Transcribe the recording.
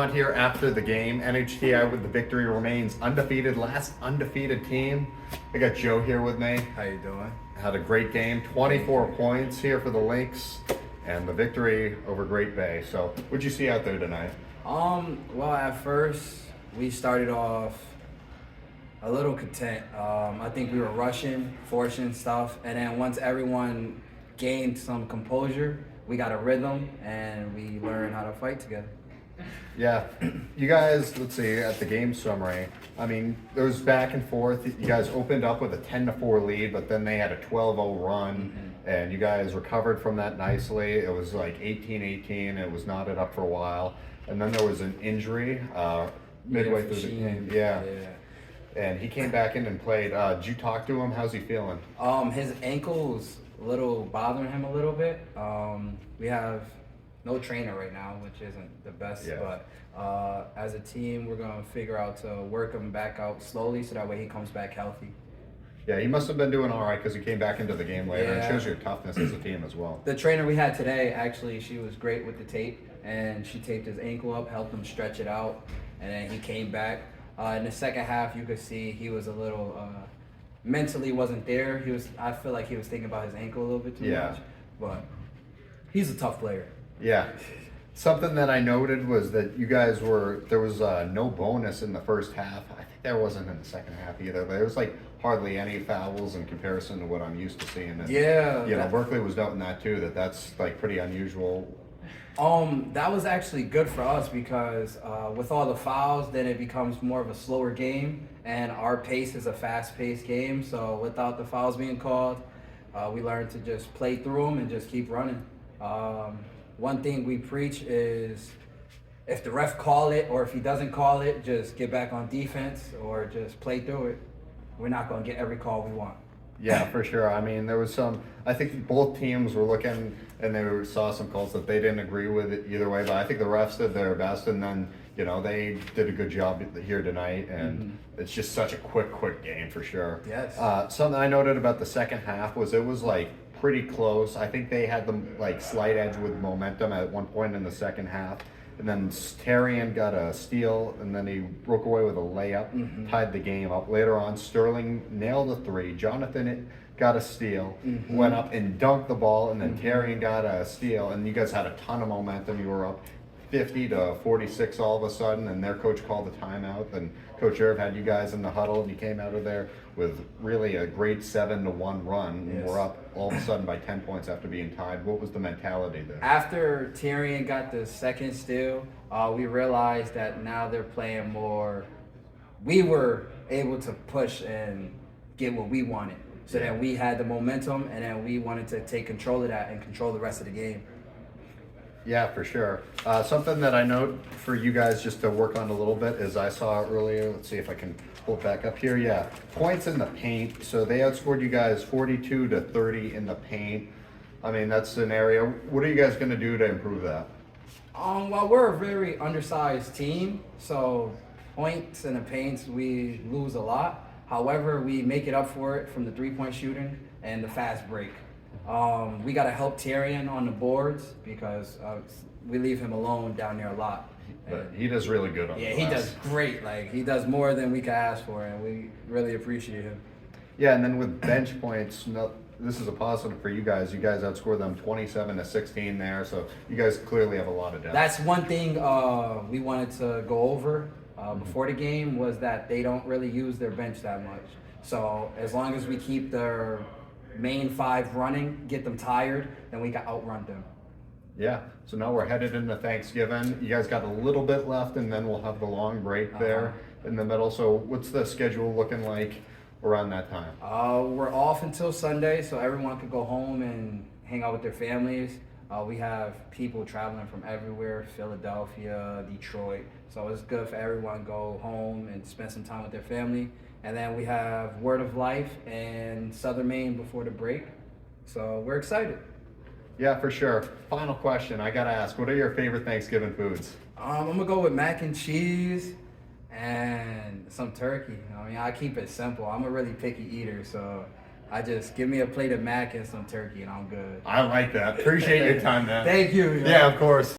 not here after the game. NHTI with the victory remains undefeated, last undefeated team. I got Joe here with me. How you doing? Had a great game, 24 points here for the Lynx, and the victory over Great Bay. So, what'd you see out there tonight? Well, at first we started off a little content. I think we were rushing, forcing stuff, and then once everyone gained some composure, we got a rhythm and we learned how to fight together. Yeah, you guys, let's see, at the game summary, I mean, there was back and forth. You guys opened up with a 10-4 lead, but then they had a 12-0 run, and you guys recovered from that nicely. It was like 18-18. It was knotted up for a while, and then there was an injury midway through the game. Yeah. And he came back in and played. Did you talk to him? How's he feeling? His ankle's a little bothering him a little bit. We have no trainer right now, which isn't the best, but as a team, we're going to figure out to work him back out slowly so that way he comes back healthy. Yeah, he must have been doing all right because he came back into the game later. Yeah. It shows your toughness as a team as well. The trainer we had today, actually, she was great with the tape, and she taped his ankle up, helped him stretch it out, and then he came back. In the second half, you could see he was a little mentally wasn't there. I feel like he was thinking about his ankle a little bit too much, but he's a tough player. Yeah. Something that I noted was that you guys there was no bonus in the first half. I think there wasn't in the second half either. There was like hardly any fouls in comparison to what I'm used to seeing. And, Berkeley was noting that too, that's like pretty unusual. That was actually good for us because with all the fouls, then it becomes more of a slower game, and our pace is a fast-paced game. So without the fouls being called, we learned to just play through them and just keep running. One thing we preach is if the ref call it or if he doesn't call it, just get back on defense or just play through it. We're not going to get every call we want. Yeah, for sure. I mean, there was I think both teams were looking and they saw some calls that they didn't agree with it either way, but I think the refs did their best, and then, they did a good job here tonight, and it's just such a quick game for sure. Yes. Something I noted about the second half was it was like pretty close. I think they had them like slight edge with momentum at one point in the second half. And then Terrian got a steal, and then he broke away with a layup, tied the game up. Later on, Sterling nailed a three. Jonathan got a steal, went up and dunked the ball, and then Terrian got a steal. And you guys had a ton of momentum. You were up 50-46 all of a sudden, and their coach called the timeout. And Coach Irv had you guys in the huddle, and you came out of there with really a great 7-1 run. Yes. And we're up all of a sudden by 10 points after being tied. What was the mentality there? After Tyrion got the second steal, we realized that now they're playing more. We were able to push and get what we wanted. So then we had the momentum, and then we wanted to take control of that and control the rest of the game. Yeah, for sure. Something that I note for you guys just to work on a little bit is I saw earlier, let's see if I can pull it back up here. Yeah, points in the paint. So they outscored you guys 42-30 in the paint. I mean, that's an area. What are you guys going to do to improve that? Well, we're a very undersized team, so points in the paints, we lose a lot. However, we make it up for it from the three-point shooting and the fast break. We got to help Tyrion on the boards because we leave him alone down there a lot. But he does really good on the he does great. Like, he does more than we could ask for, and we really appreciate him. Yeah, and then with bench points, this is a positive for you guys. You guys outscored them 27-16 there, so you guys clearly have a lot of depth. That's one thing we wanted to go over before the game, was that they don't really use their bench that much. So as long as we keep their main five running, get them tired, then we can outrun them. Yeah, so now we're headed into Thanksgiving. You guys got a little bit left, and then we'll have the long break there in the middle. So what's the schedule looking like around that time? We're off until Sunday, so everyone can go home and hang out with their families. We have people traveling from everywhere, Philadelphia, Detroit. So it's good for everyone to go home and spend some time with their family. And then we have Word of Life and Southern Maine before the break. So we're excited. Yeah, for sure. Final question I got to ask, what are your favorite Thanksgiving foods? I'm going to go with mac and cheese and some turkey. I mean, I keep it simple. I'm a really picky eater, so I just give me a plate of mac and some turkey and I'm good. I like that. Appreciate your time, man. Thank you. Yeah, of course.